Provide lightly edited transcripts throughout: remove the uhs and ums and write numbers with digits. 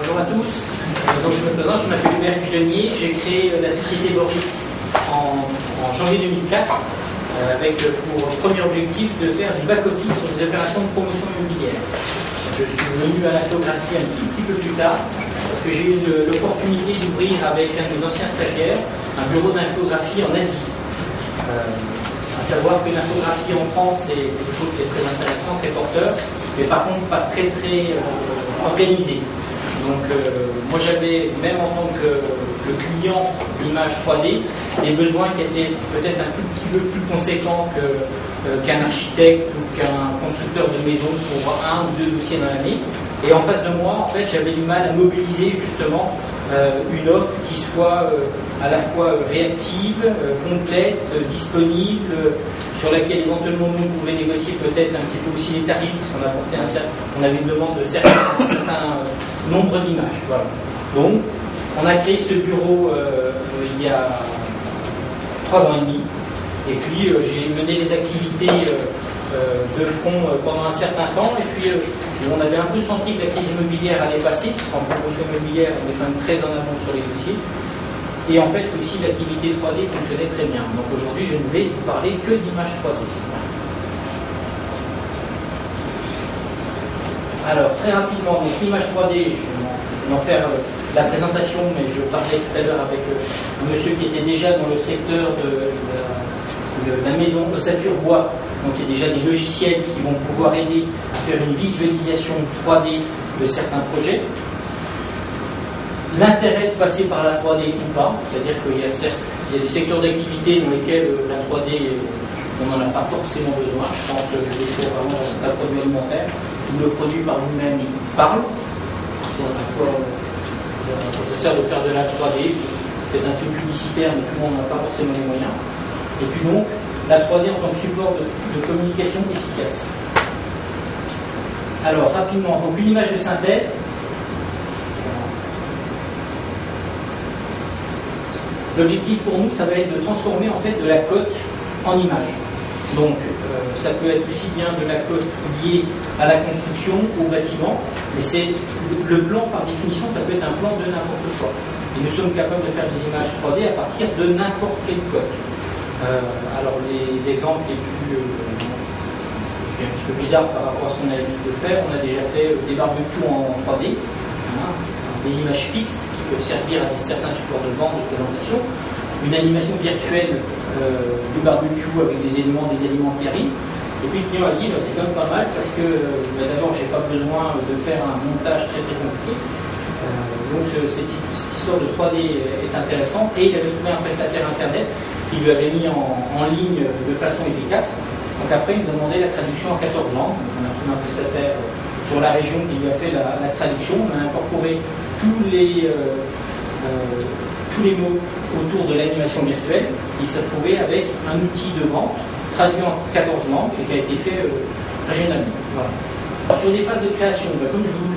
Bonjour à tous. Donc je me présente, je m'appelle Hubert Cusonnier. J'ai créé la société Boris en janvier 2004 avec pour premier objectif de faire du back-office sur des opérations de promotion immobilière. Je suis venu à l'infographie un petit peu plus tard parce que j'ai eu l'opportunité d'ouvrir avec un de mes anciens stagiaires un bureau d'infographie en Asie. À savoir que l'infographie en France est quelque chose qui est très intéressant, très porteur, mais par contre pas très organisé. Donc moi j'avais, même en tant que client d'image 3D, des besoins qui étaient peut-être un tout petit peu plus conséquents qu'un architecte ou qu'un constructeur de maison pour un ou deux dossiers dans l'année. Et en face de moi, en fait, j'avais du mal à mobiliser justement une offre qui soit à la fois réactive, complète, disponible, sur laquelle éventuellement nous on pouvait négocier peut-être un petit peu aussi les tarifs, parce qu'on on avait une demande de certain nombre d'images. Voilà. Donc, on a créé ce bureau il y a 3 ans et demi, et puis j'ai mené des activités de front pendant un certain temps, et puis on avait un peu senti que la crise immobilière allait passer, parce qu'en promotion immobilière, on est quand même très en avance sur les dossiers. Et en fait, aussi, l'activité 3D fonctionnait très bien. Donc aujourd'hui, je ne vais vous parler que d'images 3D. Alors, très rapidement, donc l'image 3D, je vais en faire la présentation, mais je parlais tout à l'heure avec un monsieur qui était déjà dans le secteur de la maison ossature bois. Donc il y a déjà des logiciels qui vont pouvoir aider à faire une visualisation 3D de certains projets. L'intérêt de passer par la 3D ou pas, c'est-à-dire qu'il y a des secteurs d'activité dans lesquels la 3D, on n'en a pas forcément besoin. Je pense que vraiment dans certains produits alimentaires, où le produit par lui-même parle. Ça sert de faire de la 3D, c'est un film publicitaire, mais tout le monde n'a pas forcément les moyens. Et puis donc, la 3D en tant que support de communication efficace. Alors, rapidement, donc une image de synthèse. L'objectif pour nous, ça va être de transformer en fait de la cote en image. Donc, ça peut être aussi bien de la cote liée à la construction, au bâtiment, mais c'est le plan par définition, ça peut être un plan de n'importe quoi. Et nous sommes capables de faire des images 3D à partir de n'importe quelle cote. Alors, les exemples les plus un petit peu bizarres par rapport à ce qu'on a l'habitude de faire, on a déjà fait des barbecues en 3D, des images fixes qui peuvent servir à certains supports de vente, de présentation, une animation virtuelle de barbecue avec des éléments qui arrivent. Et puis le client a dit c'est quand même pas mal parce que d'abord j'ai pas besoin de faire un montage très compliqué. Donc cette histoire de 3D est intéressante, et il avait trouvé un prestataire internet qui lui avait mis en ligne de façon efficace. Donc après il nous a demandé la traduction en 14 langues. Donc, on a trouvé un prestataire sur la région qui lui a fait la traduction. On a incorporé tous les mots autour de l'animation virtuelle. Il s'est retrouvé avec un outil de vente traduit en 14 langues et qui a été fait régionalement. Voilà. Alors, sur les phases de création, comme je vous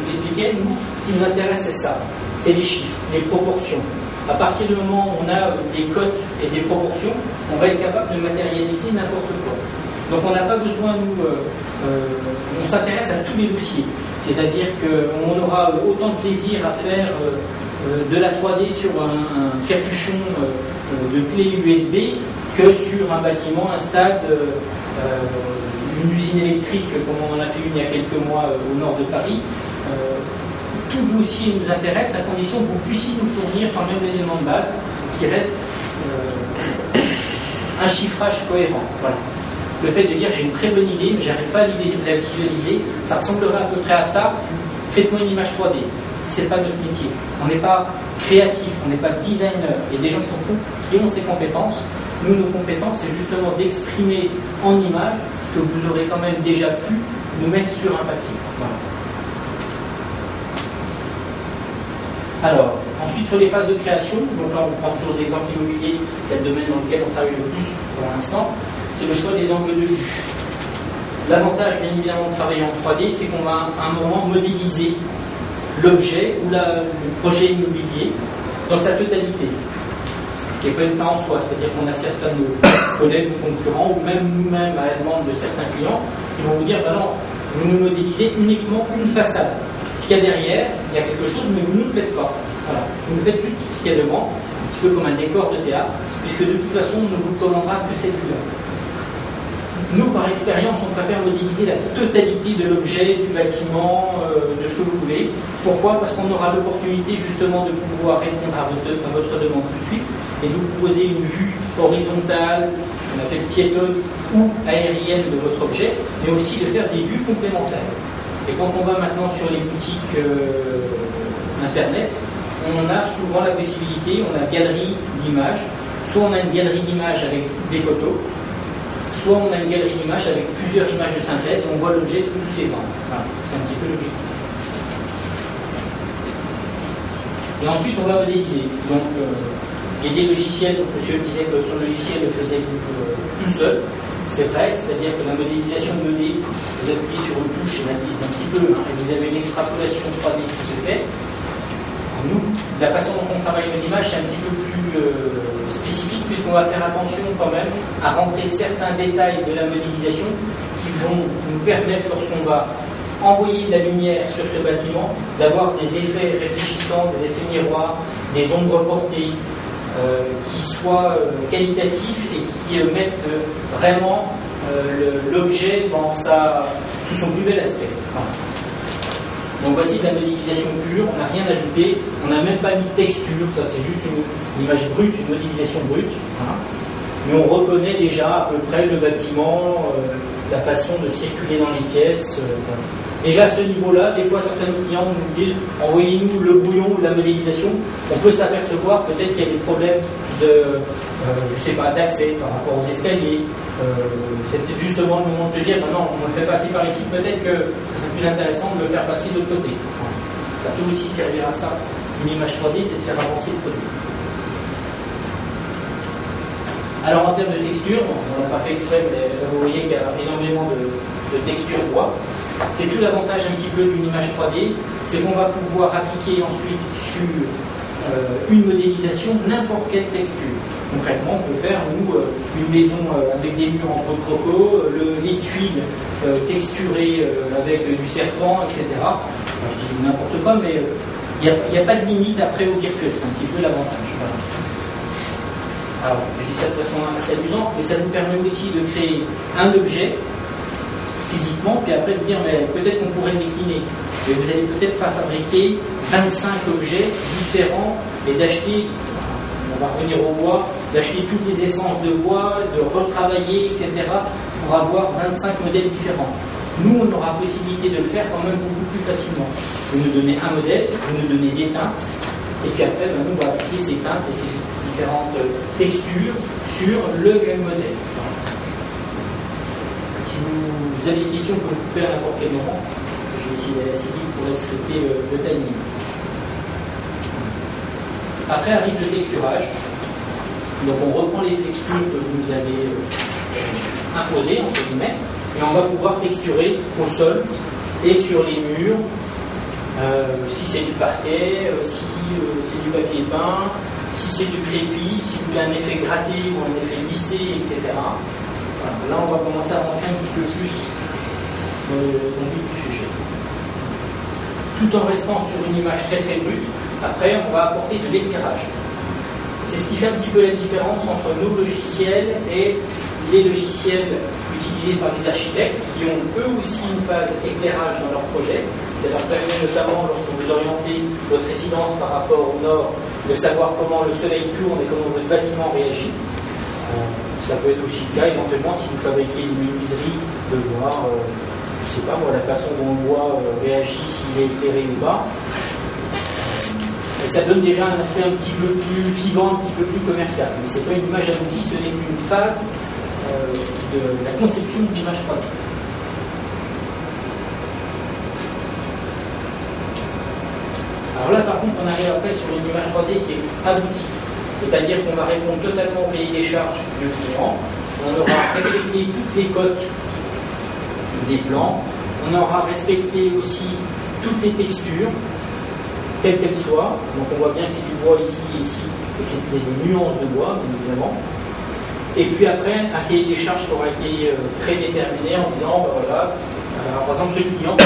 l'expliquais, nous, ce qui nous intéresse, c'est ça. C'est les chiffres, les proportions. À partir du moment où on a des cotes et des proportions, on va être capable de matérialiser n'importe quoi. Donc on n'a pas besoin, nous, on s'intéresse à tous les dossiers. C'est-à-dire qu'on aura autant de plaisir à faire de la 3D sur un capuchon de clé USB que sur un bâtiment, un stade, une usine électrique, comme on en a fait une il y a quelques mois au nord de Paris. Tout dossier nous intéresse à condition que vous puissiez nous fournir quand même l'élément de base qui reste un chiffrage cohérent. Voilà. Le fait de dire j'ai une très bonne idée mais j'arrive pas à la visualiser, ça ressemblerait à peu près à ça, faites-moi une image 3D. C'est pas notre métier. On n'est pas créatif, on n'est pas designer. Il y a des gens qui s'en foutent, qui ont ces compétences. Nous, nos compétences, c'est justement d'exprimer en image ce que vous aurez quand même déjà pu nous mettre sur un papier. Voilà. Alors, ensuite sur les phases de création, donc là on prend toujours des exemples immobiliers, c'est le domaine dans lequel on travaille le plus pour l'instant, c'est le choix des angles de vue. L'avantage bien évidemment de travailler en 3D, c'est qu'on va à un moment modéliser l'objet ou le projet immobilier dans sa totalité, ce qui n'est pas une fin en soi, c'est-à-dire qu'on a certains de nos collègues ou concurrents, ou même nous-mêmes à la demande de certains clients, qui vont vous dire, ben non, vous nous modélisez uniquement une façade. Ce qu'il y a derrière, il y a quelque chose, mais vous ne le faites pas. Voilà. Vous ne faites juste ce qu'il y a devant, un petit peu comme un décor de théâtre, puisque de toute façon, on ne vous commandera que cette vue-là. Nous, par expérience, on préfère modéliser la totalité de l'objet, du bâtiment, de ce que vous voulez. Pourquoi? Parce qu'on aura l'opportunité justement de pouvoir répondre à votre demande tout de suite et de vous proposer une vue horizontale, qu'on appelle piétonne ou aérienne de votre objet, mais aussi de faire des vues complémentaires. Et quand on va maintenant sur les boutiques Internet, on a souvent la possibilité, on a une galerie d'images, soit on a une galerie d'images avec des photos, soit on a une galerie d'images avec plusieurs images de synthèse et on voit l'objet sous tous ses angles. Voilà, c'est un petit peu l'objectif. Et ensuite, on va modéliser. Donc, il y a des logiciels, donc monsieur disait que son logiciel le faisait tout seul. C'est vrai, c'est-à-dire que la modélisation 2D, vous appuyez sur une touche et native un petit peu, et vous avez une extrapolation 3D qui se fait. Nous, la façon dont on travaille nos images, c'est un petit peu plus spécifique, puisqu'on va faire attention quand même à rentrer certains détails de la modélisation qui vont nous permettre, lorsqu'on va envoyer de la lumière sur ce bâtiment, d'avoir des effets réfléchissants, des effets miroirs, des ombres portées, qui soient qualitatifs et qui mettent vraiment l'objet sous son plus bel aspect. Enfin, donc voici de la modélisation pure, on n'a rien ajouté, on n'a même pas mis texture, ça c'est juste une image brute, une modélisation brute. Hein. Mais on reconnaît déjà à peu près le bâtiment, la façon de circuler dans les pièces. Déjà à ce niveau-là, des fois certains clients nous disent envoyez-nous le brouillon ou la modélisation. On peut s'apercevoir peut-être qu'il y a des problèmes d'accès par rapport aux escaliers. C'est justement le moment de se dire non, on le fait passer par ici, peut-être que c'est plus intéressant de le faire passer de l'autre côté. Ça peut aussi servir à ça. Une image 3D, c'est de faire avancer le produit. Alors en termes de texture, on n'a pas fait exprès, mais là, vous voyez qu'il y a énormément de texture bois. C'est tout l'avantage un petit peu d'une image 3D, c'est qu'on va pouvoir appliquer ensuite sur une modélisation n'importe quelle texture. Concrètement, on peut faire, nous, une maison avec des murs en croco, les tuiles texturées avec du serpent, etc. Enfin, je dis n'importe quoi, mais il n'y a pas de limite après au virtuel, c'est un petit peu l'avantage. Voilà. Alors, je dis ça de façon assez amusante, mais ça nous permet aussi de créer un objet physiquement, puis après de dire, mais peut-être qu'on pourrait le décliner. Mais vous n'allez peut-être pas fabriquer 25 objets différents et d'acheter, on va revenir au bois, d'acheter toutes les essences de bois, de retravailler, etc., pour avoir 25 modèles différents. Nous, on aura possibilité de le faire quand même beaucoup plus facilement. Vous nous donnez un modèle, vous nous donnez des teintes, et puis après, nous, on va appliquer ces teintes et ces différentes textures sur le même modèle. Si vous avez des questions, vous pouvez à n'importe quel moment. Je vais essayer d'aller assez vite pour respecter le timing. Après arrive le texturage. Donc on reprend les textures que vous nous avez imposées, entre guillemets, et on va pouvoir texturer au sol et sur les murs, si c'est du parquet, si c'est du papier peint, si c'est du crépi, si vous voulez un effet gratté ou un effet lissé, etc. Voilà. Là, on va commencer à rentrer un petit peu plus dans le vif du sujet. Tout en restant sur une image très très brute, après, on va apporter de l'éclairage. C'est ce qui fait un petit peu la différence entre nos logiciels et les logiciels utilisés par les architectes qui ont eux aussi une phase éclairage dans leur projet. Ça leur permet notamment, lorsque vous orientez votre résidence par rapport au nord, de savoir comment le soleil tourne et comment votre bâtiment réagit. Ça peut être aussi le cas éventuellement si vous fabriquez une menuiserie, de voir, je ne sais pas moi, la façon dont le bois réagit, s'il est éclairé ou pas. Et ça donne déjà un aspect un petit peu plus vivant, un petit peu plus commercial. Mais ce n'est pas une image aboutie, ce n'est qu'une phase de la conception d'une image 3D. Alors là, par contre, on arrive après sur une image 3D qui est aboutie. C'est-à-dire qu'on va répondre totalement au cahier des charges du client. On aura respecté toutes les cotes des plans. On aura respecté aussi toutes les textures, quelles qu'elles soient. Donc on voit bien que c'est du bois ici et ici, et que c'est des nuances de bois, bien évidemment. Et puis après, un cahier des charges qui aura été prédéterminé en disant, ben voilà, par exemple, ce client,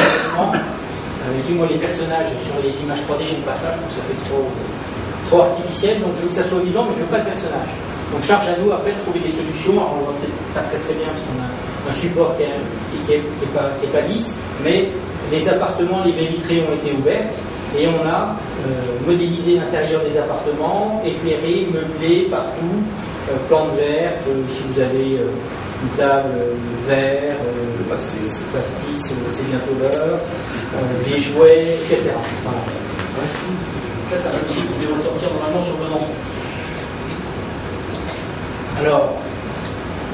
dit moi les personnages sur les images 3D, j'aime pas ça, je trouve que ça fait trop artificiel, donc je veux que ça soit vivant, mais je veux pas de personnage. Donc charge à nous après de trouver des solutions. Alors on va peut-être pas très bien parce qu'on a un support qui est pas lisse, mais les appartements, les baies vitrées ont été ouvertes et on a modélisé l'intérieur des appartements, éclairé, meublé partout, plantes vertes, si vous avez une table verre, le pastis, c'est bientôt l'heure, des jouets, etc. Voilà. Ça, c'est un outil qui devrait sortir normalement sur Besançon. Alors,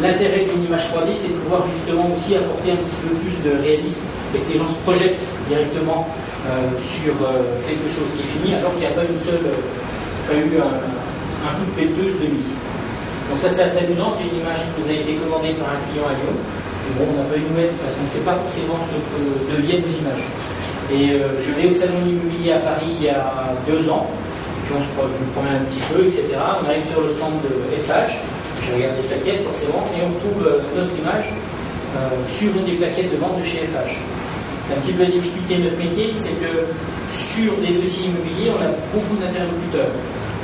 l'intérêt d'une image 3D, c'est de pouvoir justement aussi apporter un petit peu plus de réalisme et que les gens se projettent directement sur quelque chose qui est fini, alors qu'il n'y a pas eu un coup de pelleteuse de nuit. Donc ça, c'est assez amusant, c'est une image qui nous a été commandée par un client à Lyon. Et bon, on n'a pas eu de nouvelles parce qu'on ne sait pas forcément ce que deviennent nos images. Et je vais au salon de l'immobilier à Paris il y a 2 ans, puis je me promène un petit peu, etc. On arrive sur le stand de FH, je regarde les plaquettes forcément, et on retrouve notre image sur une des plaquettes de vente de chez FH. C'est un petit peu la difficulté de notre métier, c'est que sur des dossiers immobiliers, on a beaucoup d'interlocuteurs.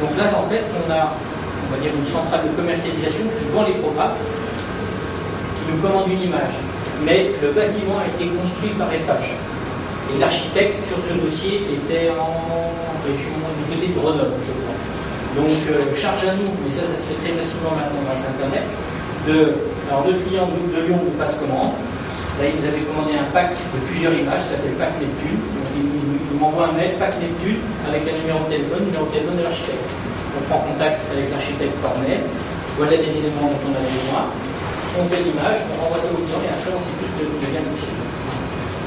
Donc là, en fait, on va dire une centrale de commercialisation qui vend les programmes, qui nous commande une image. Mais le bâtiment a été construit par FH. Et l'architecte sur ce dossier était en région du côté de Grenoble, je crois. Donc, charge à nous, mais ça se fait très facilement maintenant grâce à Internet. Alors, le client de Lyon nous passe commande. Là, il nous avait commandé un pack de plusieurs images, ça s'appelle Pack Neptune. Donc, il m'envoie un mail, Pack Neptune, avec un numéro de téléphone de l'architecte. On prend contact avec l'architecte par mail. Voilà des éléments dont on a besoin. On fait l'image, on renvoie ça au client et après, on sait plus de bien de chiffre.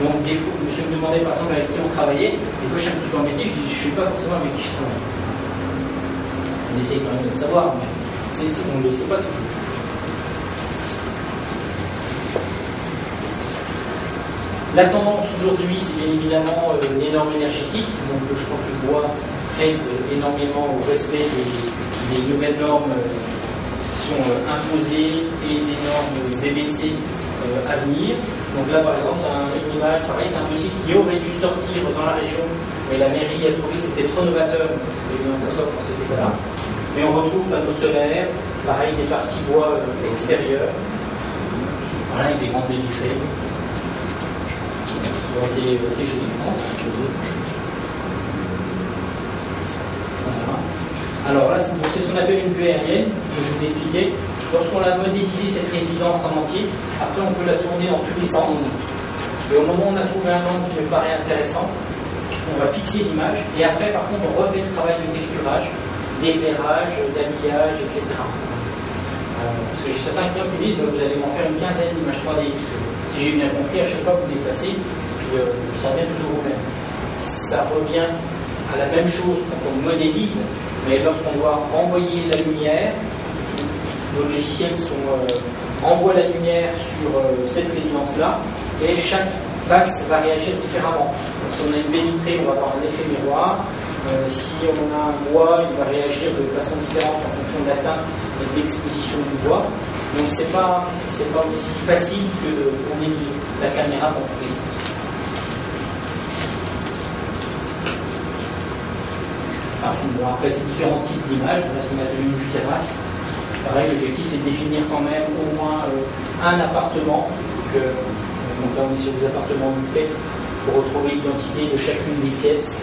Donc, des fois, monsieur me demandait par exemple avec qui on travaillait, des fois je suis un petit peu embêté, je dis je ne sais pas forcément avec qui je travaille. On essaye quand même de le savoir, mais on ne le sait pas toujours. La tendance aujourd'hui, c'est bien évidemment les normes énergétiques, donc je crois que le bois aide énormément au respect des nouvelles normes qui sont imposées et des normes BBC à venir. Donc là, par exemple, c'est une image, pareil, c'est un dossier qui aurait dû sortir dans la région, mais la mairie a trouvé que c'était trop novateur, donc c'était bien ça sort quand c'était pas là. Mais on retrouve panneaux solaires, pareil, des parties bois extérieures, voilà, avec des grandes baies vitrées. Ça aurait été assez joli. Voilà. Alors là, c'est ce qu'on appelle une vue aérienne, que je vous expliquais. Lorsqu'on a modélisé cette résidence en entier, après on peut la tourner dans tous les sens. Et au moment où on a trouvé un angle qui me paraît intéressant, on va fixer l'image. Et après, par contre, on refait le travail de texturage, d'éclairage, d'habillage, etc. Parce que j'ai certains clients qui disent, vous allez m'en faire une quinzaine d'images 3D. Parce que si j'ai bien compris, à chaque fois que vous déplacez, puis, ça revient toujours au même. Ça revient à la même chose quand on modélise, mais lorsqu'on doit envoyer la lumière, nos logiciels envoient la lumière sur cette résidence-là et chaque face va réagir différemment. Donc, si on a une baie vitrée, on va avoir un effet miroir. Si on a un bois, il va réagir de façon différente en fonction de la teinte et de l'exposition du bois. Donc c'est pas aussi facile que de tourner la caméra dans tous les sens. Alors, après, c'est différents types d'images. Là, ce qu'on a vu une terrasse. Pareil, l'objectif c'est de définir quand même au moins un appartement. Donc là on est sur des appartements duplex pour retrouver l'identité de chacune des pièces.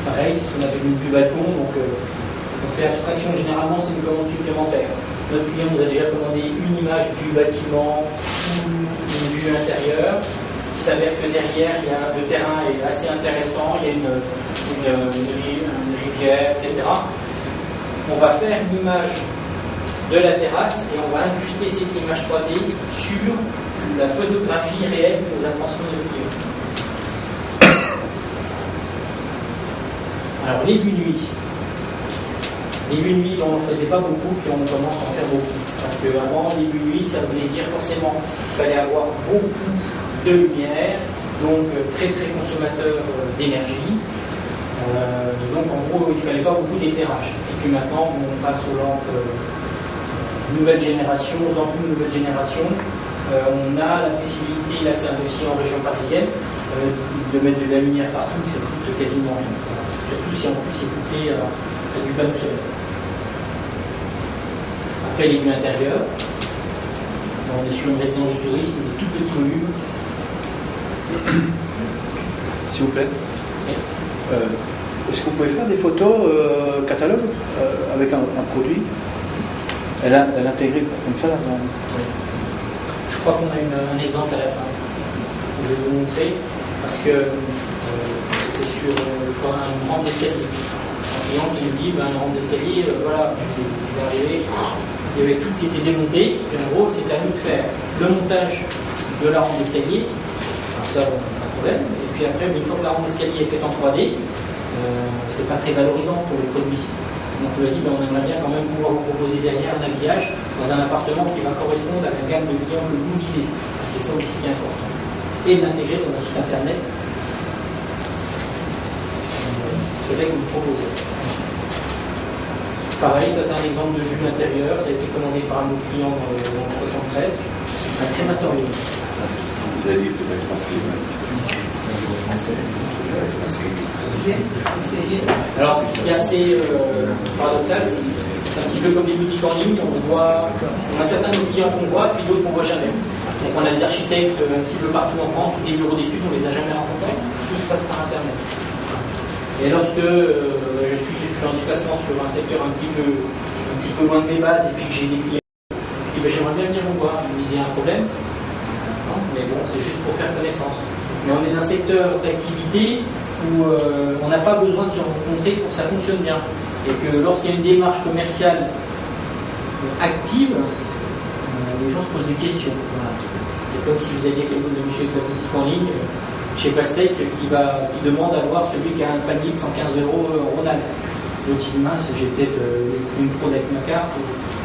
Pareil, ce qu'on appelle une vue balcon, donc on fait abstraction, généralement c'est une commande supplémentaire. Notre client nous a déjà commandé une image du bâtiment ou une vue intérieure. Il s'avère que derrière, le terrain est assez intéressant, il y a une rivière, etc. On va faire une image de la terrasse et on va incruster cette image 3D sur la photographie réelle que nous a transmis le client. Alors, les vues nuit. Les vues nuit, on n'en faisait pas beaucoup, puis on commence à en faire beaucoup. Parce qu'avant, les vues nuit, ça voulait dire forcément qu'il fallait avoir beaucoup de lumière, donc très très consommateur d'énergie. Donc en gros, il ne fallait pas beaucoup d'éclairage. Et puis maintenant, on passe aux lampes nouvelle génération, aux ampoules nouvelle génération. On a la possibilité, là c'est aussi en région parisienne, de mettre de la lumière partout, que ça coûte quasiment rien. Surtout si en plus c'est couplé à du panneau solaire. Après les vues intérieures, on est sur une résidence du tourisme de tout petit volume. S'il vous plaît. Oui. Est-ce que vous pouvez faire des photos catalogue avec un produit elle intégrée comme ça dans un... Oui. Je crois qu'on a un exemple à la fin. Je vais vous montrer parce que c'était sur je crois, une rampe d'escalier. Un client qui me dit une rampe d'escalier, voilà, je vais arriver. Il y avait tout qui était démonté. Et en gros, c'était à nous de faire le montage de la rampe d'escalier. Alors ça, pas de problème. Et puis après, une fois que la rampe d'escalier est faite en 3D, c'est pas très valorisant pour le produit. Donc on a dit, on aimerait bien quand même pouvoir vous proposer derrière un habillage dans un appartement qui va correspondre à la gamme de clients que vous visez. C'est ça aussi qui est important. Et de l'intégrer dans un site internet. C'est vrai que vous le proposez. Pareil, ça c'est un exemple de vue intérieure, ça a été commandé par un de nos clients dans le 73. C'est un crématorium. Vous avez dit que c'est l'espace climat. Alors, ce qui est assez paradoxal, c'est un petit peu comme les boutiques en ligne. On a certains de nos clients qu'on voit, puis d'autres qu'on ne voit jamais. Donc, on a des architectes un petit peu partout en France, ou des bureaux d'études, on ne les a jamais rencontrés. Tout se passe par Internet. Et lorsque je suis en déplacement sur un secteur un petit peu loin de mes bases, et puis que j'ai des clients, et ben, j'aimerais bien venir vous voir. Je me dis, il y a un problème. Non, mais bon, c'est juste pour faire connaissance. Mais on est dans un secteur d'activité où on n'a pas besoin de se rencontrer pour que ça fonctionne bien. Et que lorsqu'il y a une démarche commerciale active, les gens se posent des questions. Voilà. C'est comme si vous aviez quelqu'un de monsieur de la boutique en ligne chez Pastèque qui demande à voir celui qui a un panier de 115 € en Rhône-Alpes. L'autre il dit mince, j'ai peut-être fait une fraude avec ma carte.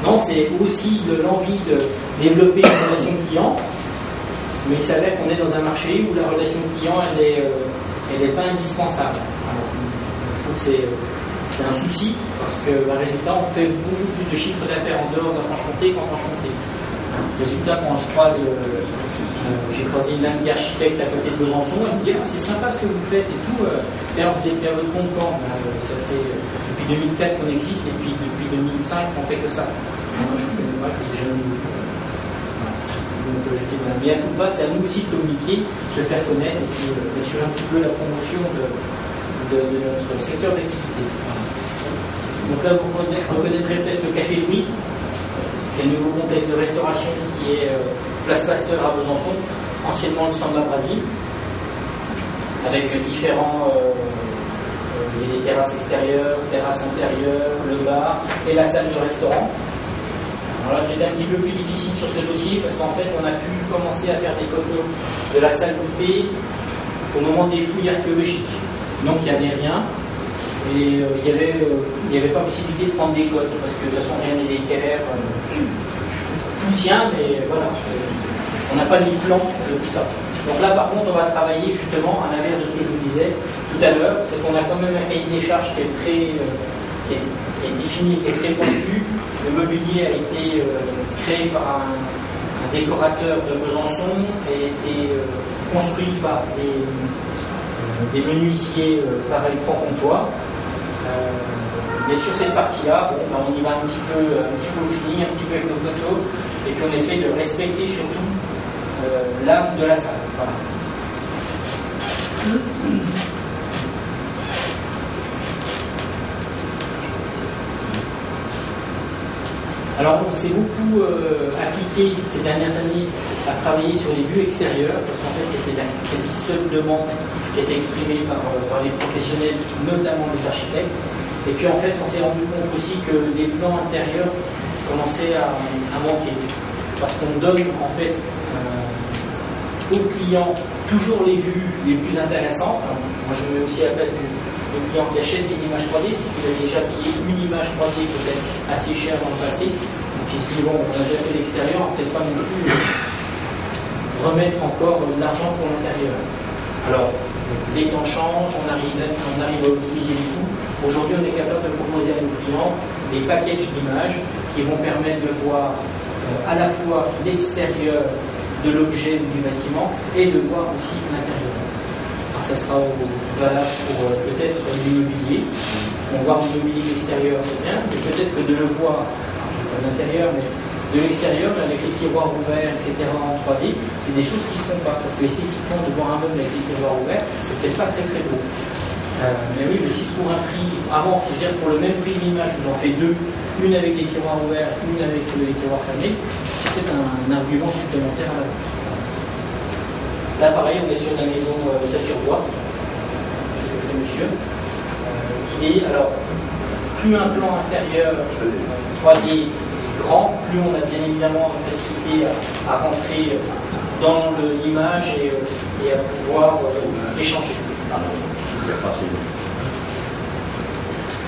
Non, c'est aussi de l'envie de développer une relation client. Mais il s'avère qu'on est dans un marché où la relation client, elle est pas indispensable. Alors, je trouve que c'est un souci, parce que résultat, on fait beaucoup plus de chiffre d'affaires en dehors de Franche-Comté qu'en Franche-Comté. Résultat, quand j'ai croisé une dame qui est architecte à côté de Besançon, elle me dit c'est sympa ce que vous faites et tout. D'ailleurs, vous êtes bien à votre compte quand ça fait depuis 2004 qu'on existe et puis depuis 2005 qu'on fait que ça. Moi, je vous ai jamais vu. Donc je dis, bien ou pas, c'est à nous aussi de communiquer, de se faire connaître et puis d'assurer un petit peu la promotion de notre secteur d'activité. Donc là, vous reconnaîtrez peut-être le Café Louis, qui est un nouveau contexte de restauration qui est Place Pasteur à Besançon, anciennement le centre de la Brasil, avec différents des terrasses extérieures, terrasses intérieures, le bar et la salle de restaurant. Alors là, c'était un petit peu plus difficile sur ce dossier parce qu'en fait, on a pu commencer à faire des photos de la salle coupée au moment des fouilles archéologiques. Donc, il n'y avait rien et il n'y avait pas possibilité de prendre des cotes parce que de toute façon, rien n'est d'équerre. Tout tient, mais voilà, on n'a pas les plans de tout ça. Donc là, par contre, on va travailler justement à l'inverse de ce que je vous disais tout à l'heure, c'est qu'on a quand même un cahier des charges qui est très défini, qui est très pointu. Le mobilier a été créé par un décorateur de Besançon et a été construit par des menuisiers pareil franc-comtois. Mais sur cette partie-là, on y va un petit peu au feeling, un petit peu avec nos photos, et puis on essaie de respecter surtout l'âme de la salle. Voilà. Alors on s'est beaucoup appliqué ces dernières années à travailler sur les vues extérieures, parce qu'en fait c'était la quasi seule demande qui était exprimée par les professionnels, notamment les architectes. Et puis en fait on s'est rendu compte aussi que les plans intérieurs commençaient à manquer, parce qu'on donne en fait aux clients toujours les vues les plus intéressantes. Moi je mets aussi à la place du client qui achète des images 3D, c'est qu'il a déjà payé une image 3D peut-être assez chère dans le passé. Donc il se dit, bon, on a déjà fait l'extérieur, on ne peut pas non plus remettre encore de l'argent pour l'intérieur. Alors, les temps changent, on arrive à optimiser les coûts. Aujourd'hui, on est capable de proposer à nos clients des packages d'images qui vont permettre de voir à la fois l'extérieur de l'objet ou du bâtiment et de voir aussi l'intérieur. Alors ça sera valable pour peut-être l'immobilier. On voit l'immobilier extérieur, c'est bien, mais peut-être que de le voir, pas l'intérieur, mais de l'extérieur, avec les tiroirs ouverts, etc., en 3D, c'est des choses qui ne se font pas. Parce que esthétiquement, de voir un meuble avec les tiroirs ouverts, c'est peut-être pas très très beau. Mais oui, mais si pour un prix, avant, c'est-à-dire pour le même prix de l'image, vous en faites deux, une avec les tiroirs ouverts, une avec les tiroirs fermés, c'est peut-être un argument supplémentaire à la vente. Là, pareil, on est sur la maison Saturbois, ce que fait monsieur. Et alors, plus un plan intérieur 3D grand, plus on a bien évidemment une facilité à rentrer dans l'image et à pouvoir échanger.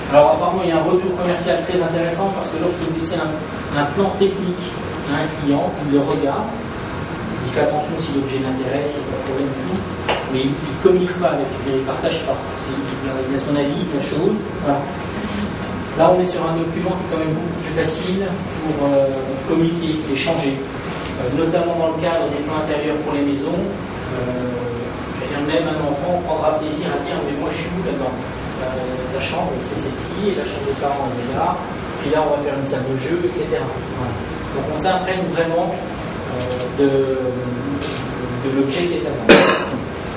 Alors apparemment il y a un retour commercial très intéressant parce que lorsque vous laissez un plan technique à un client, il le regarde, il fait attention si l'objet l'intéresse, il n'y a pas de problème du tout, mais il ne communique pas avec, il ne les partage pas. Il a son avis, il a chose. Voilà. Là, on est sur un document qui est quand même beaucoup plus facile pour communiquer, échanger, notamment dans le cadre des plans intérieurs pour les maisons. Même un enfant prendra plaisir à dire mais moi je suis où là-dedans, la chambre c'est celle-ci et la chambre des parents elle est là, puis là on va faire une salle de jeu, etc. Voilà. Donc on s'imprègne vraiment de l'objet qui est à l'avant.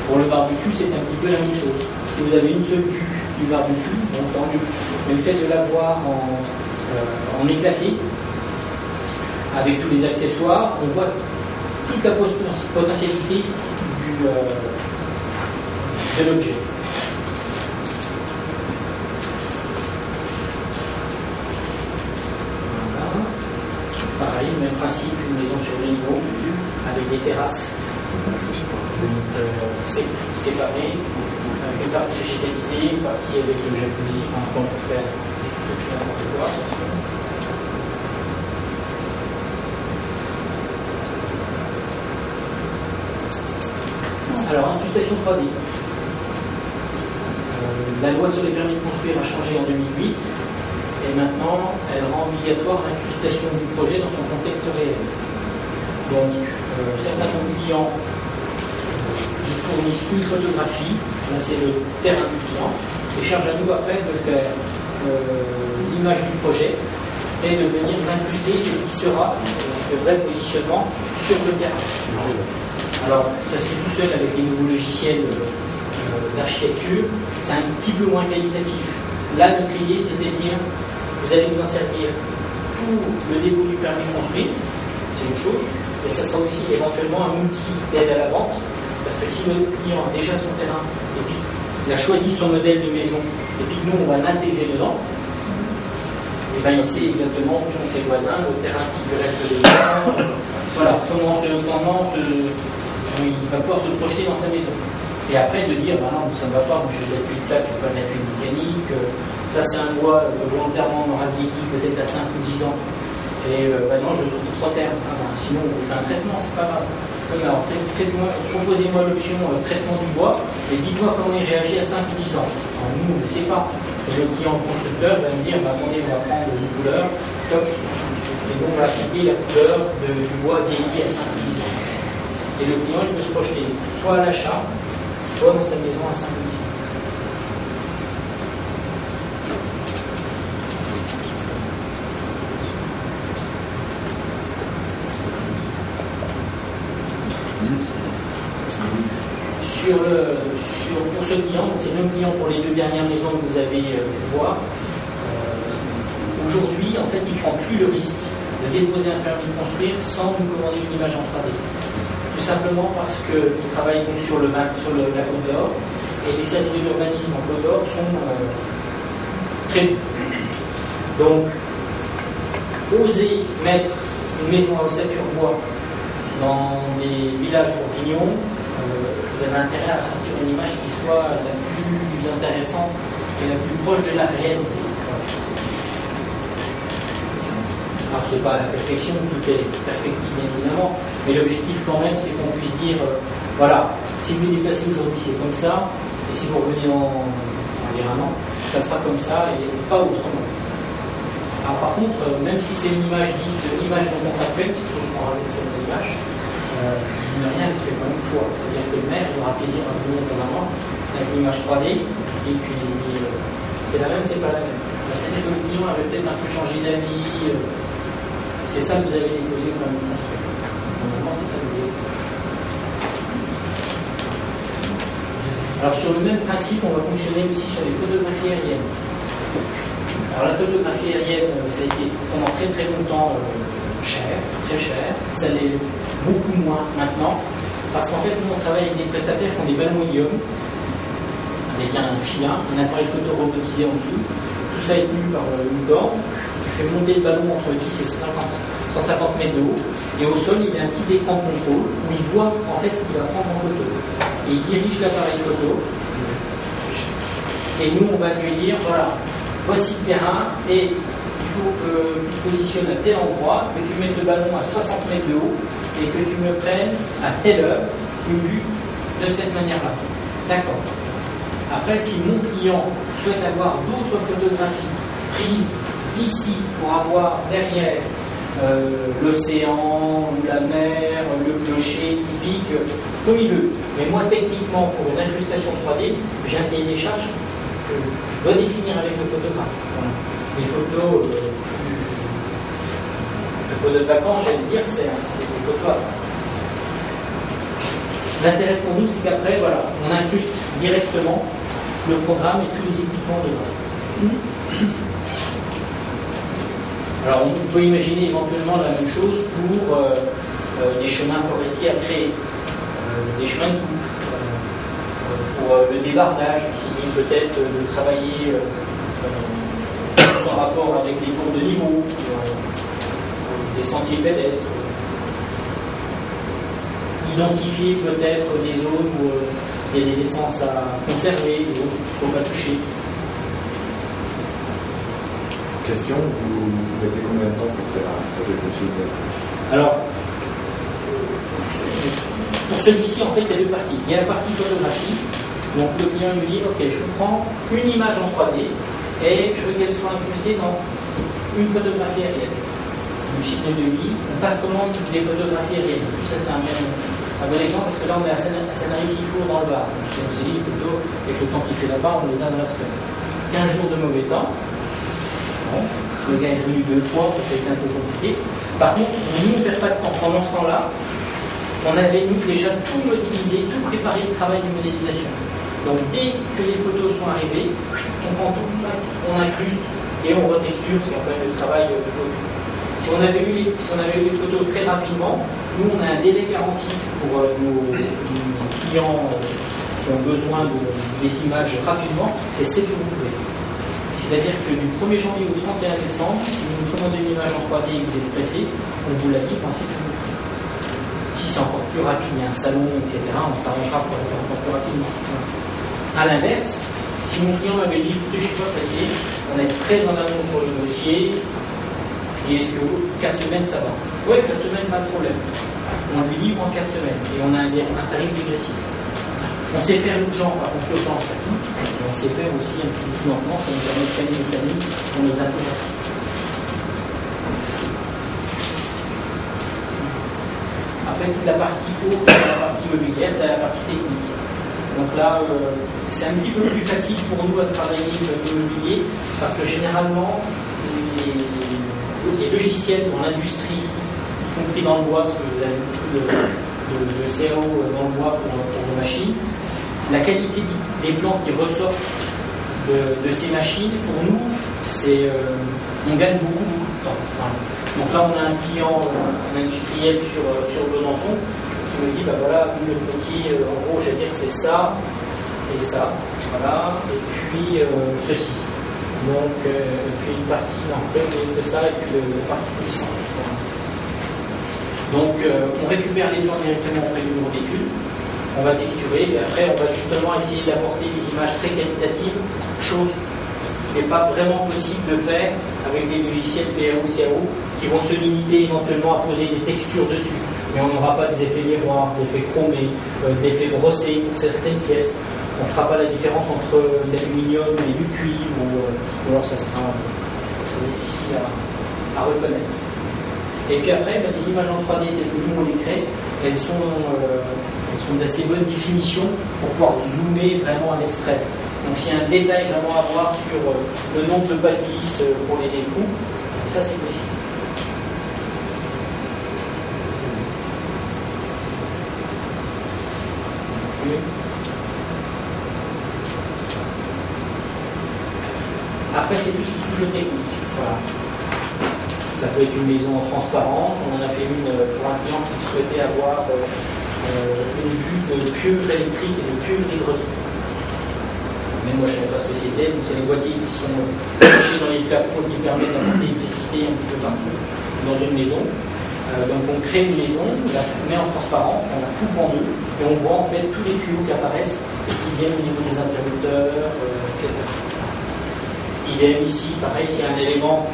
Pour le barbecue c'est un petit peu la même chose. Si vous avez une seule vue du barbecue, bon, tant mieux. Mais le fait de l'avoir en éclaté, avec tous les accessoires, on voit toute la potentialité de l'objet. Voilà. Pareil, même principe, une maison sur 2 niveaux, avec des terrasses séparées, avec une partie végétalisée, une partie avec le jacuzzi, un temps pour faire n'importe quoi. Alors, incrustation 3D. La loi sur les permis de construire a changé en 2008 et maintenant elle rend obligatoire l'incrustation du projet dans son contexte réel. Donc, certains de nos clients fournissent une photographie, c'est le terrain du client, et charge à nous après de faire l'image du projet et de venir l'incruster et qui sera le vrai positionnement sur le terrain. Alors, ça se fait tout seul avec les nouveaux logiciels d'architecture, c'est un petit peu moins qualitatif. Là, notre idée, c'était de dire, vous allez nous en servir pour le dépôt du permis de construire, c'est une chose, et ça sera aussi éventuellement un outil d'aide à la vente, parce que si le client a déjà son terrain, et puis il a choisi son modèle de maison, et puis nous, on va l'intégrer dedans, et bien il sait exactement où sont ses voisins, le terrain qui lui reste de voilà, comment il va pouvoir se projeter dans sa maison. Et après de dire, bah non, ça ne va pas, moi j'ai de la tuile plate, je ne peux pas de la tuile mécanique, ça c'est un bois volontairement on aura vieilli peut-être à 5 ou 10 ans. Et bah non, je le trouve trop terre. Sinon on vous fait un traitement, c'est pas grave. Alors proposez-moi l'option traitement du bois et dites-moi comment il réagit à 5 ou 10 ans. Alors, nous on ne sait pas. Et le client constructeur va me dire, bah, attendez, on va prendre une couleur, toc, et donc on va appliquer la couleur du bois vieilli à 5 ou 10 ans. Et le client il peut se projeter soit à l'achat, soit dans sa maison à 5 ou 10 ans. Pour ce client, donc c'est le même client pour les 2 dernières maisons que vous avez pu voir. Aujourd'hui, en fait, il ne prend plus le risque de déposer un permis de construire sans nous commander une image en 3D. Tout simplement parce qu'il travaille donc sur la Côte d'Or et les services de l'urbanisme en Côte d'Or sont très bons. Donc, oser mettre une maison à Ossature-Bois dans des villages bourguignons, vous avez intérêt à sortir une image qui soit la plus intéressante et la plus proche de la réalité. Alors, ce n'est pas la perfection, tout est perfectible bien évidemment, mais l'objectif quand même, c'est qu'on puisse dire, voilà, si vous vous déplacez aujourd'hui, c'est comme ça, et si vous revenez en dire un an, ça sera comme ça et pas autrement. Alors par contre, même si c'est une image dite image non contractuelle, c'est chose qu'on rajoute sur nos images, mine de rien, elle fait pas une fois. C'est-à-dire que le maire aura plaisir à venir dans un an avec l'image 3D, et puis c'est la même, c'est pas la même. C'est-à-dire que le client avait peut-être un peu changé d'avis. C'est ça que vous avez déposé comme construit. Normalement, c'est ça que vous avez fait. Alors, sur le même principe, on va fonctionner aussi sur les photographies aériennes. Alors, la photographie aérienne, ça a été pendant très très longtemps cher, très cher. Ça l'est beaucoup moins maintenant, parce qu'en fait, nous, on travaille avec des prestataires qui ont des ballons hélium, avec un filin, un appareil photo robotisé en dessous. Tout ça est tenu par une corde qui fait monter le ballon entre 10 et 150 mètres de haut. Et au sol, il y a un petit écran de contrôle où il voit en fait ce qu'il va prendre en photo. Et il dirige l'appareil photo. Et nous, on va lui dire, voilà, voici le terrain, et il faut que tu te positionnes à tel endroit, que tu mettes le ballon à 60 mètres de haut, et que tu me prennes à telle heure une vue de cette manière-là. D'accord. Après, si mon client souhaite avoir d'autres photographies prises d'ici pour avoir derrière l'océan, la mer, le clocher typique, comme il veut. Mais moi, techniquement, pour une incrustation 3D, j'ai un cahier des charges que je dois définir avec le photographe. Voilà. Les photos de vacances, j'allais dire, c'est des photos. L'intérêt pour nous, c'est qu'après, voilà, on incruste directement le programme et tous les équipements dedans. Alors, on peut imaginer éventuellement la même chose pour des chemins forestiers à créer, des chemins de coupe, pour le débardage, essayer peut-être de travailler en rapport avec les cours de niveau, des sentiers pédestres, identifier peut-être des zones où il y a des essences à conserver, des autres qu'il ne faut pas toucher. Question, vous mettez combien de temps pour faire un projet consulté? Alors, pour celui-ci, en fait, il y a deux parties. Il y a la partie photographie. Donc, le client lui dit, OK, je prends une image en 3D et je veux qu'elle soit incrustée dans une photographie aérienne. Du site de devis, on passe commande des photographies aériennes. Ça, c'est un bon exemple, parce que là, on est à Sanary-Sifour dans le Var. Donc, on s'est dit, les photos, avec le temps qu'il fait là-bas, on les a dans la semaine. 15 jours de mauvais temps. Bon, le gars est venu 2 fois, ça a été un peu compliqué. Par contre, nous, on ne perd pas de temps. Pendant ce temps-là, on avait, nous, déjà tout modélisé, tout préparé le travail de modélisation. Donc, dès que les photos sont arrivées, on prend tout, on incruste et on retexture, c'est quand même le travail de photo. Si on avait eu les photos très rapidement, nous, on a un délai garanti pour nos clients qui ont besoin des images rapidement, c'est 7 jours ouvrés. C'est-à-dire que du 1er janvier au 31 décembre, si vous nous commandez une image en 3D et que vous êtes pressé, on vous la livre en 7 jours. Si c'est encore plus rapide, il y a un salon, etc., on s'arrangera pour le faire encore plus rapidement. A l'inverse, si mon client m'avait dit, écoutez, je ne suis pas pressé, on est très en amont sur le dossier, je dis, est-ce que 4 semaines, ça va? Oui, 4 semaines, pas de problème. On lui livre en 4 semaines et on a un tarif dégressif. On sait faire l'urgent, par contre l'urgence ça coûte, et on sait faire aussi un petit peu lentement, ça nous permet de caler le planning pour nos infographistes. Après toute la partie haute, la partie mobilière, c'est la partie technique. Donc là, c'est un petit peu plus facile pour nous à travailler l'immobilier, parce que généralement, les logiciels dans l'industrie, y compris dans le bois, parce que vous avez beaucoup de CAO dans le bois pour vos machines, la qualité des plans qui ressortent de ces machines, pour nous, on gagne beaucoup de temps. Voilà. Donc là, on a un client, un industriel sur Besançon, qui me dit, bah voilà, le métier, en gros, j'allais dire, c'est ça et ça, voilà, et puis ceci. Donc, et puis une partie, non, de ça, et puis la partie puissante. Voilà. Donc, on récupère les plans directement auprès du bureau d'études, on va texturer, et après, on va justement essayer d'apporter des images très qualitatives, chose qui n'est pas vraiment possible de faire avec des logiciels PAO, CAO, qui vont se limiter éventuellement à poser des textures dessus. Mais on n'aura pas des effets miroirs, des effets chromés, des effets brossés pour certaines pièces. On ne fera pas la différence entre l'aluminium et du cuivre, ou alors ça sera difficile à reconnaître. Et puis après, les images en 3D telles que nous on les crée, elles sont d'assez bonne définition pour pouvoir zoomer vraiment à l'extrême. Donc s'il y a un détail vraiment à voir sur le nombre de pas de vis pour les écrous, ça c'est possible. Après, c'est tout ce qui touche au technique. Voilà. Ça peut être une maison en transparence. On en a fait une pour un client qui souhaitait avoir une vue de cuve électrique et de cuve hydraulique. Même moi, je ne savais pas ce que c'était. Donc, c'est les boîtiers qui sont cachés dans les plafonds qui permettent d'apporter l'électricité un petit peu partout dans une maison. Donc, on crée une maison, on la met en transparence, on la coupe en deux et on voit en fait tous les tuyaux qui apparaissent et qui viennent au niveau des interrupteurs, etc. Idem ici, pareil, s'il y a un élément,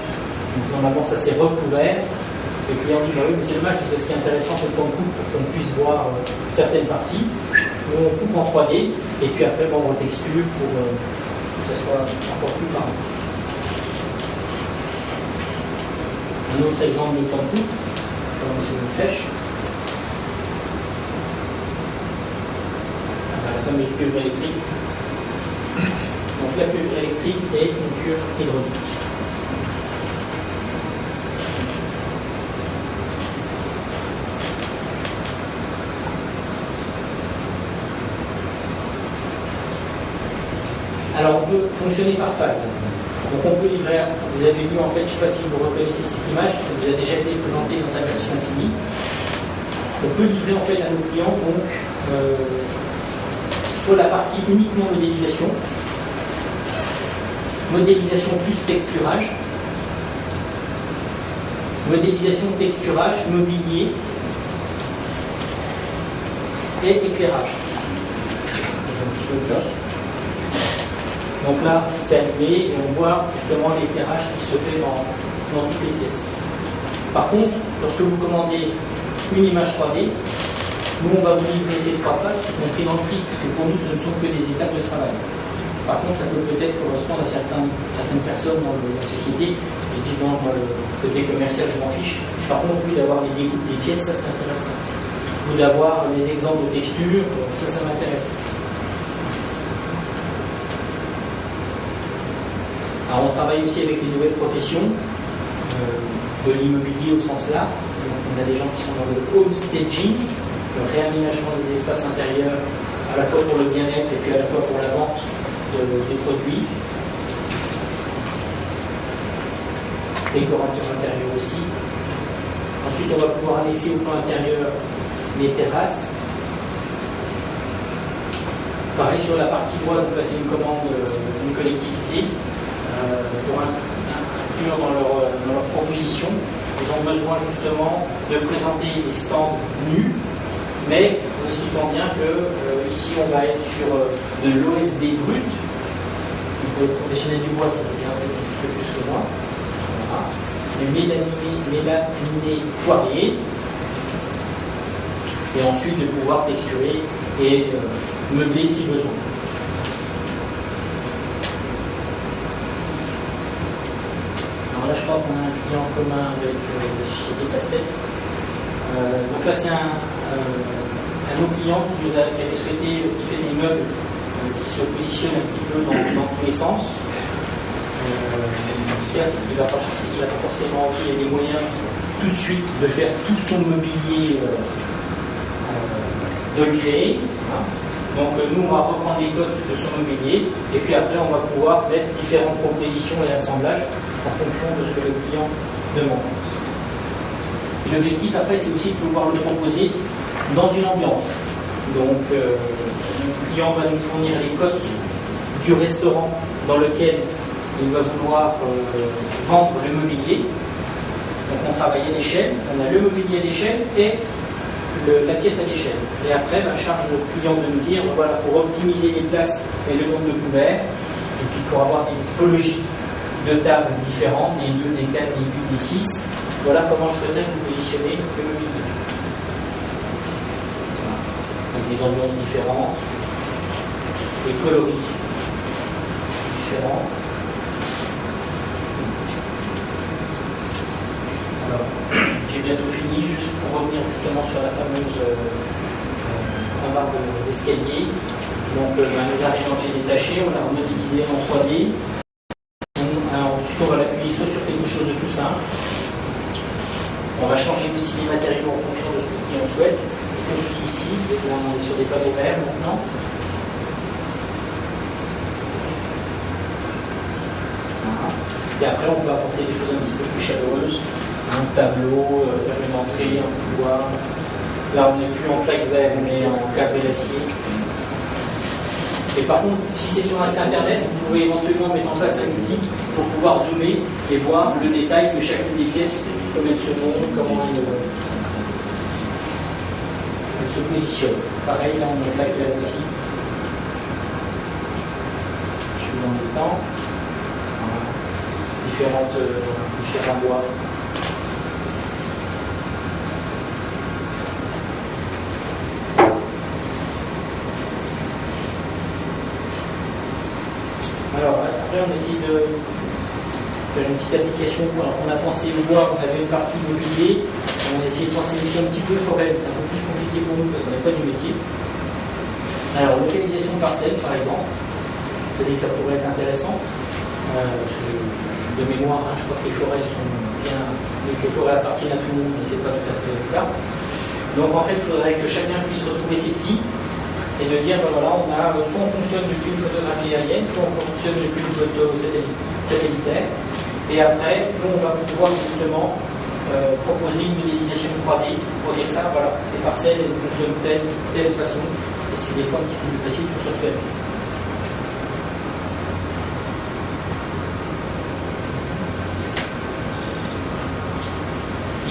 normalement ça s'est recouvert, le client dit bah oui, mais c'est dommage parce que ce qui est intéressant c'est qu'on coupe pour qu'on puisse voir certaines parties. Nous, on coupe en 3D et puis après on retexture pour que ça soit encore plus parlant. Un autre exemple de temps de coupe, comme c'est une flèche. La fameuse cuve électrique. Donc la cuve électrique est une cuve hydraulique. Alors on peut fonctionner par phase. Donc on peut livrer, vous avez vu en fait, je ne sais pas si vous reconnaissez cette image, qui vous a déjà été présentée dans sa version finie. On peut livrer en fait à nos clients donc soit la partie uniquement modélisation, modélisation plus texturage, modélisation, texturage, mobilier et éclairage. Donc là, c'est allumé et on voit justement l'éclairage qui se fait dans toutes les pièces. Par contre, lorsque vous commandez une image 3D, nous on va vous livrer ces trois phases, y compris dans le prix, parce que pour nous ce ne sont que des étapes de travail. Par contre, ça peut peut-être correspondre à certaines personnes dans la société qui disent non, moi, le côté commercial, je m'en fiche. Par contre, oui, d'avoir les découpes des pièces, ça c'est intéressant. Ou d'avoir les exemples de textures, ça m'intéresse. Alors, on travaille aussi avec les nouvelles professions de l'immobilier au sens large. On a des gens qui sont dans le home staging, le réaménagement des espaces intérieurs, à la fois pour le bien-être et puis à la fois pour la vente des produits. Décorateur intérieur aussi. Ensuite, on va pouvoir annexer au plan intérieur les terrasses. Pareil, sur la partie droite, vous passez une commande d'une collectivité pour inclure dans leur proposition. Ils ont besoin justement de présenter des stands nus, mais en expliquant bien que ici on va être sur de l'OSB brut. Pour les professionnels du bois, ça veut dire un peu plus que moi. Voilà. Et mélaniné poirier. Et ensuite de pouvoir texturer et meubler si besoin. Alors là, je crois qu'on a un client commun avec la société Pastel. Donc là, c'est un de nos clients qui avait souhaité, qui fait des meubles qui se positionnent un petit peu dans tous les sens. Ce qu'il y a, c'est qu'il n'a pas forcément les moyens tout de suite de faire tout son mobilier, de le créer. Hein. Donc nous, on va reprendre les codes de son mobilier et puis après, on va pouvoir mettre différentes propositions et assemblages en fonction de ce que le client demande. Et l'objectif après, c'est aussi de pouvoir le proposer dans une ambiance. Donc le client va nous fournir les codes du restaurant dans lequel il va vouloir vendre le mobilier. Donc on travaille à l'échelle, on a le mobilier à l'échelle et la pièce à l'échelle. Et après, charge le client de nous dire, voilà, pour optimiser les places et le nombre de couverts, et puis pour avoir des typologies de tables différentes, des 2, des 4, des 8, des 6, voilà comment je souhaiterais vous positionner le mobilier. Voilà. Donc des ambiances différentes, des coloris différents. Alors, j'ai bien bientôt fini, juste pour revenir justement sur la fameuse rambarde d'escalier. Donc nous arrivons en pied détaché, on l'a remodélisé en 3D. Ensuite on va l'appuyer soit sur quelque chose de tout simple. On va changer aussi les matériaux en fonction de ce qu'on souhaite. Donc ici, là on est sur des panneaux verts maintenant. Et après, on peut apporter des choses un petit peu plus chaleureuses, un tableau, faire une entrée, un couloir. Là, on n'est plus en plaque verre, on est en câble d'acier. Et par contre, si c'est sur un site internet, vous pouvez éventuellement mettre en place un outil pour pouvoir zoomer et voir le détail de chacune des pièces, comment elles se montent, comment elles se positionnent. Pareil, là, on a plaque verre aussi. Je suis dans le temps. Différents bois. Alors après on essaie de faire une petite application. Alors, on a pensé au bois, on avait une partie immobilier, on a essayé de penser aussi un petit peu forêt, mais c'est un peu plus compliqué pour nous parce qu'on n'est pas du métier. Alors localisation de parcelles par exemple, c'est-à-dire que ça pourrait être intéressant. De mémoire, je crois que les forêts sont bien. Les forêts appartiennent à tout le monde, mais ce n'est pas tout à fait le cas. Donc en fait, il faudrait que chacun puisse retrouver ses petits et de dire, ben voilà, soit on fonctionne depuis une photographie aérienne, soit on fonctionne depuis une photo satellitaire. Et après, nous, on va pouvoir justement proposer une modélisation 3D pour dire ça, voilà, ces parcelles, elles fonctionnent telle façon. Et c'est des fois un petit peu plus facile pour se repérer.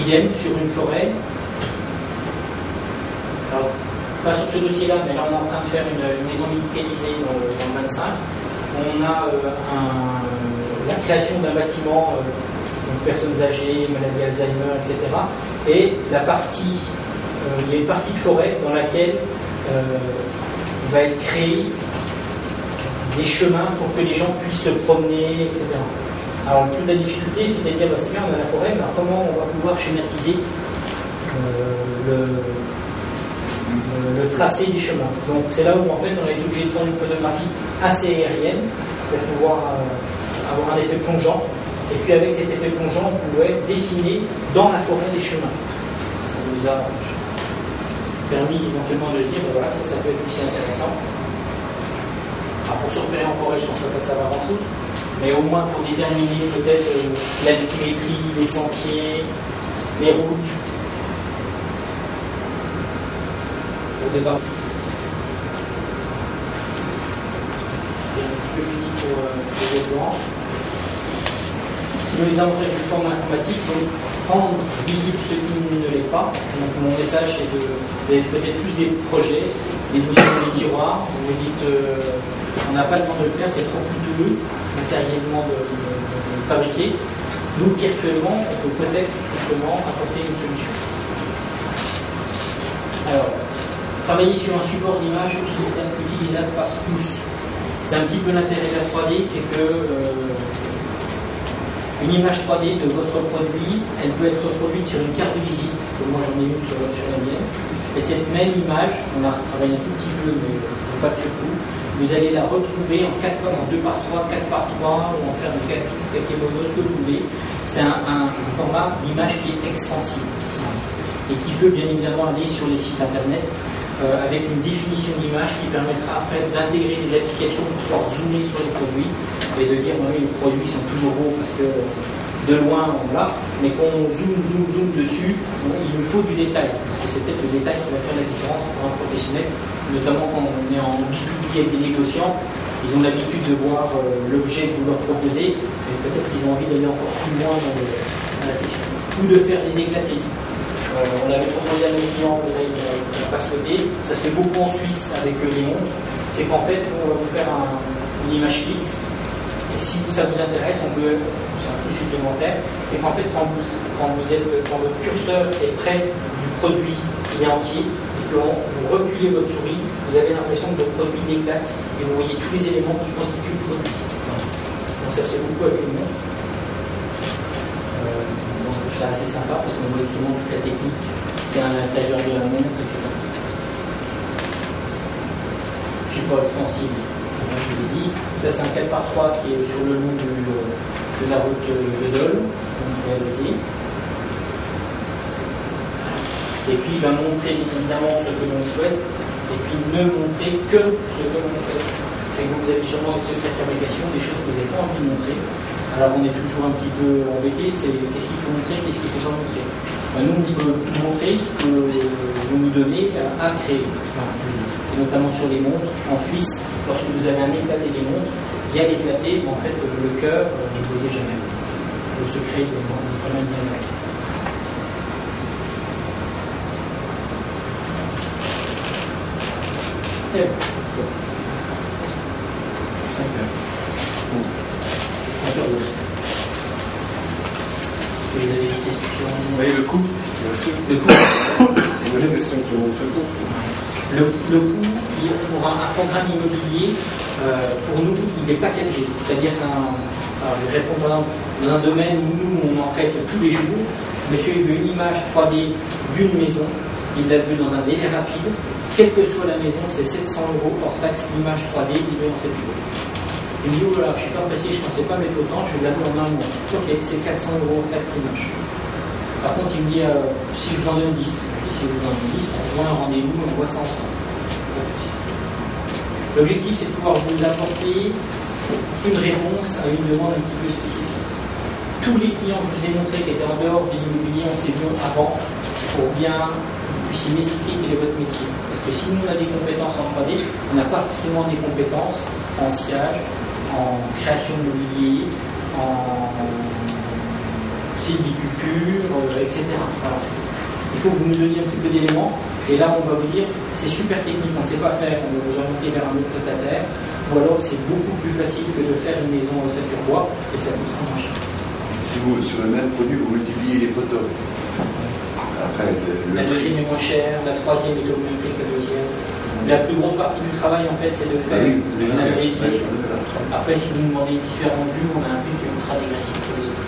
Idem sur une forêt. Alors, pas sur ce dossier-là, mais là on est en train de faire une maison médicalisée dans le 25. On a la création d'un bâtiment, donc personnes âgées, maladie Alzheimer, etc. Et la partie, il y a une partie de forêt dans laquelle va être créé des chemins pour que les gens puissent se promener, etc. Alors, toute la difficulté, c'est de dire, c'est bien, on a la forêt, mais comment on va pouvoir schématiser le tracé des chemins. Donc, c'est là où, en fait, on a été obligé de prendre une photographie assez aérienne pour pouvoir avoir un effet plongeant. Et puis, avec cet effet plongeant, on pouvait dessiner dans la forêt des chemins. Ça nous a permis éventuellement de dire, voilà, ça peut être aussi intéressant. Alors, pour se repérer en forêt, je pense que ça sert à grand-chose. Mais au moins pour déterminer peut-être l'altimétrie, les sentiers, les routes. Au départ. Et un petit peu fini pour les exemples. Sinon, les avantages du format informatique, donc rendre visible ce qui ne l'est pas. Donc mon message est de peut-être plus des projets, des dossiers dans les tiroirs. Vous vous dites, on n'a pas le temps de le faire, c'est trop coûteux matériellement de fabriquer. Nous, virtuellement, on peut peut-être justement apporter une solution. Alors, travailler sur un support d'image utilisable par tous. C'est un petit peu l'intérêt de la 3D, c'est que une image 3D de votre produit, elle peut être reproduite sur une carte de visite, comme moi j'en ai une sur la mienne. Et cette même image, on a travaillé un tout petit peu, mais pas de surcoût, vous allez la retrouver en 4 par 2 par 3, 4 par 3, ou en faire de quelques monos, ce que vous voulez. C'est un format d'image qui est extensible et qui peut bien évidemment aller sur les sites internet avec une définition d'image qui permettra après d'intégrer des applications pour pouvoir zoomer sur les produits et de dire oui, les produits sont toujours beaux parce que de loin on l'a, mais quand on zoome dessus, il nous faut du détail parce que c'est peut-être le détail qui va faire la différence pour un professionnel, notamment quand on est en B2B avec des négociants. Ils ont l'habitude de voir l'objet que vous leur proposez, et peut-être qu'ils ont envie d'aller encore plus loin dans la question. Ou de faire des éclatés. On l'avait proposé à nos clients, mais là, il n'a pas souhaité. Ça se fait beaucoup en Suisse avec les montres. C'est qu'en fait, on va vous faire une image fixe. Et si ça vous intéresse, on peut, c'est un plus supplémentaire, c'est qu'en fait, quand votre curseur est près du produit, il est entier, et que vous reculez votre souris, vous avez l'impression que votre produit éclate et vous voyez tous les éléments qui constituent le produit. Donc ça se fait beaucoup avec les montres. Je trouve ça assez sympa parce qu'on voit justement toute la technique qui est à l'intérieur de la montre, etc. Support extensible, comme je l'ai dit. Ça, c'est un 4x3 qui est sur le long de la route de Dole, réalisé. Et puis, montrer évidemment ce que l'on souhaite, et puis ne montrer que ce que l'on souhaite. C'est que vous avez sûrement des secrets de fabrication, des choses que vous n'avez pas envie de montrer. Alors, on est toujours un petit peu embêté, c'est qu'est-ce qu'il faut montrer, qu'est-ce qu'il ne faut pas montrer. Nous, on peut montrer ce que vous nous donnez à créer. Et notamment sur les montres. En Suisse, lorsque vous avez un éclaté des montres, il y a l'éclaté, mais en fait, le cœur, vous ne voyez jamais. Le secret des problèmes bien. 5 heures. 5 heures. Vous avez des questions? Oui, le coût. Le coût. Le coût, pour un programme immobilier, pour nous, il est packagé. C'est-à-dire je vais répondre par exemple, dans un domaine où nous, on en traite tous les jours. Monsieur a vu une image 3D d'une maison, il l'a vue dans un délai rapide. Quelle que soit la maison, c'est 700 € hors taxe l'image 3D livrée en 7 jours. Il me dit, oh là, je ne suis pas pressé, je ne pensais pas mettre autant, je vais la voir en un mois. Ok, c'est 400 € hors taxe l'image. Par contre, il me dit, si je vous en donne 10, si vous en donnez 10, on voit un rendez-vous, on voit ça ensemble. L'objectif, c'est de pouvoir vous apporter une réponse à une demande un petit peu spécifique. Tous les clients que je vous ai montrés qui étaient en dehors de l'immobilier, on s'est vu avant pour bien puissiez m'expliquer quel est votre métier. Parce que si nous on a des compétences en 3D, on n'a pas forcément des compétences en sillage, en création de mobilier, en sylviculture, etc. Voilà. Il faut que vous nous donniez un petit peu d'éléments, et là on va vous dire c'est super technique, on ne sait pas faire, on va vous orienter vers un autre prestataire, ou alors c'est beaucoup plus facile que de faire une maison ossature bois, et ça coûtera moins cher. Si vous, sur le même produit, vous multipliez les photos. Après, la deuxième est moins chère, la troisième est au même prix que la deuxième. La plus grosse partie du travail, en fait, c'est de faire une analyse. Après, si vous nous demandez différentes vues, on a un but qui est ultra dégressif pour les autres.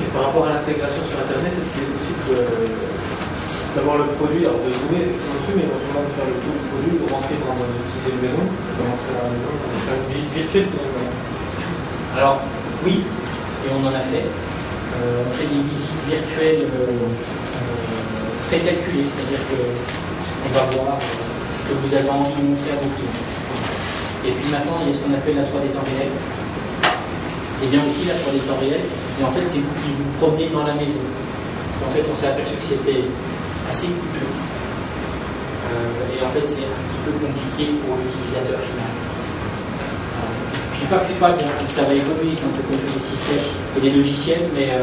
Et par rapport à l'intégration sur Internet, est-ce qu'il est possible d'avoir le produit, alors de zoomer dessus, mais éventuellement de faire le tour du produit, de rentrer dans une maison, de rentrer dans la maison, de faire une visite virtuelle finalement? Alors, oui, et on en a fait. On fait des visites virtuelles précalculées, c'est-à-dire qu'on va voir ce que vous avez envie de montrer à vos clients. Et puis maintenant, il y a ce qu'on appelle la 3D temps réel. C'est bien aussi la 3D temps réel, mais en fait, c'est vous qui vous promenez dans la maison. Et en fait, on s'est aperçu que c'était assez coûteux. Et en fait, c'est un petit peu compliqué pour l'utilisateur final. Je ne dis pas que c'est pas bien, que ça va évoluer, c'est un peu comme les systèmes et les logiciels, mais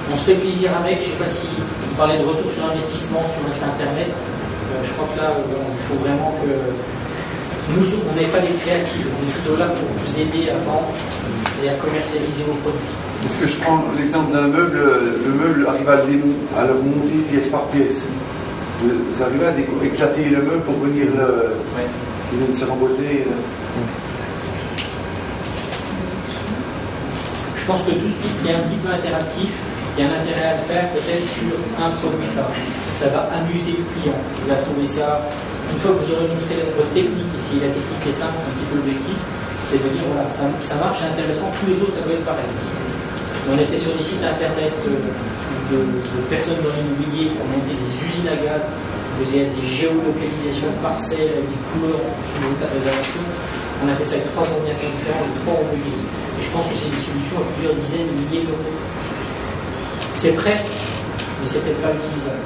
on se fait plaisir avec. Je ne sais pas si vous parlez de retour sur investissement sur un site internet. Je crois que là, il faut vraiment que nous, on n'est pas des créatifs, on est plutôt là pour vous aider à vendre et à commercialiser vos produits. Est-ce que je prends l'exemple d'un meuble, le meuble arrive à le monter pièce par pièce. Vous arrivez à éclater le meuble pour venir le. Ouais. Il vient de se remboîter. Je pense que tout ce qui est un petit peu interactif, il y a un intérêt à le faire peut-être sur un produit phare. Ça va amuser le client. Il va trouver ça. Une fois que vous aurez montré votre technique, et si la technique est simple, un petit peu l'objectif, c'est de dire voilà, ça marche, c'est intéressant, tous les autres ça doit être pareil. On était sur des sites internet de personnes dans l'immobilier qui ont monté des usines à gaz. Vous avez des géolocalisations parcelles avec des couleurs en fonction de ta réservation. On a fait ça avec 3 ordinateurs différents et 3 mobiles. Et je pense que c'est des solutions à plusieurs dizaines de milliers d'euros. C'est prêt, mais c'est peut-être pas utilisable.